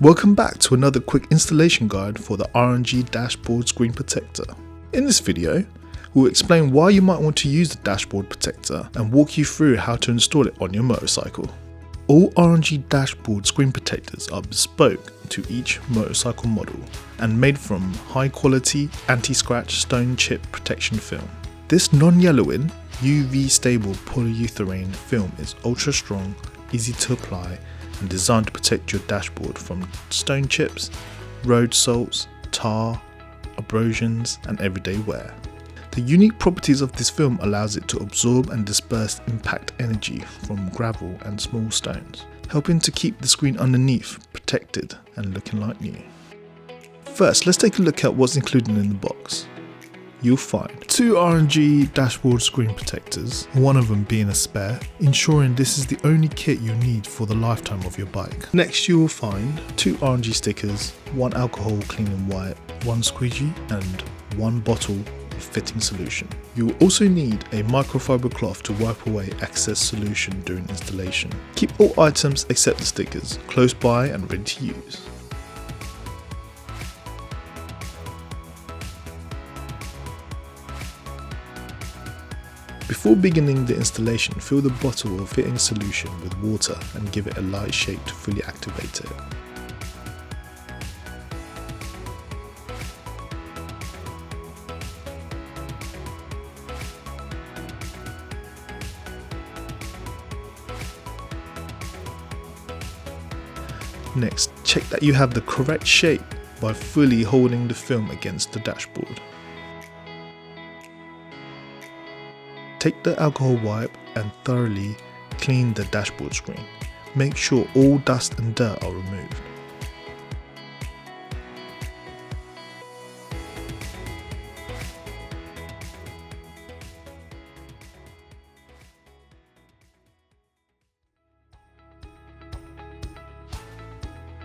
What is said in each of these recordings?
Welcome back to another quick installation guide for the RNG dashboard screen protector. In this video, we'll explain why you might want to use the dashboard protector and walk you through how to install it on your motorcycle. All RNG dashboard screen protectors are bespoke to each motorcycle model and made from high quality anti-scratch stone chip protection film. This non-yellowing, UV stable polyurethane film is ultra strong, easy to apply and designed to protect your dashboard from stone chips, road salts, tar, abrasions and everyday wear. The unique properties of this film allows it to absorb and disperse impact energy from gravel and small stones, helping to keep the screen underneath protected and looking like new. First, let's take a look at what's included in the box. You'll find 2 RNG dashboard screen protectors, one of them being a spare, ensuring this is the only kit you need for the lifetime of your bike. Next you will find 2 RNG stickers, 1 alcohol cleaning wipe, 1 squeegee and 1 bottle of fitting solution. You will also need a microfiber cloth to wipe away excess solution during installation. Keep all items except the stickers close by and ready to use. Before beginning the installation, fill the bottle of fitting solution with water and give it a light shake to fully activate it. Next, check that you have the correct shape by fully holding the film against the dashboard. Take the alcohol wipe and thoroughly clean the dashboard screen. Make sure all dust and dirt are removed.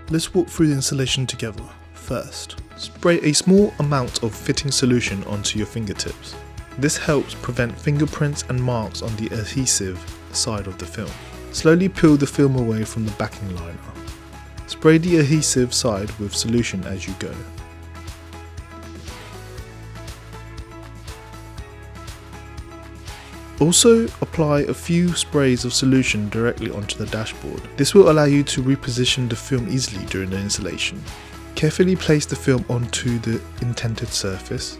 Let's walk through the installation together. First, spray a small amount of fitting solution onto your fingertips. This helps prevent fingerprints and marks on the adhesive side of the film. Slowly peel the film away from the backing liner. Spray the adhesive side with solution as you go. Also apply a few sprays of solution directly onto the dashboard. This will allow you to reposition the film easily during the installation. Carefully place the film onto the intended surface.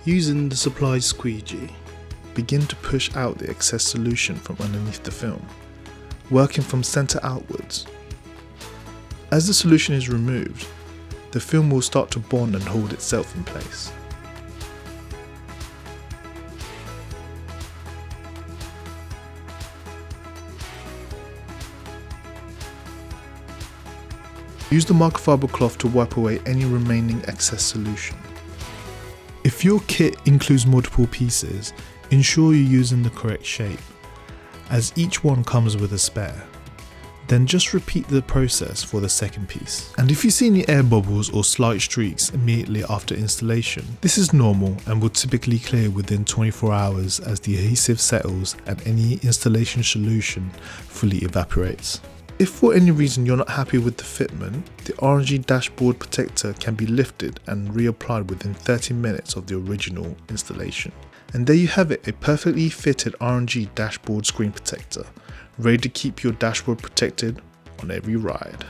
Using the supplied squeegee, begin to push out the excess solution from underneath the film, working from center outwards. As the solution is removed, the film will start to bond and hold itself in place. Use the microfiber cloth to wipe away any remaining excess solution. If your kit includes multiple pieces, ensure you're using the correct shape, as each one comes with a spare. Then just repeat the process for the second piece. And if you see any air bubbles or slight streaks immediately after installation, this is normal and will typically clear within 24 hours as the adhesive settles and any installation solution fully evaporates. If for any reason you're not happy with the fitment, the RNG dashboard protector can be lifted and reapplied within 30 minutes of the original installation. And there you have it, a perfectly fitted RNG dashboard screen protector, ready to keep your dashboard protected on every ride.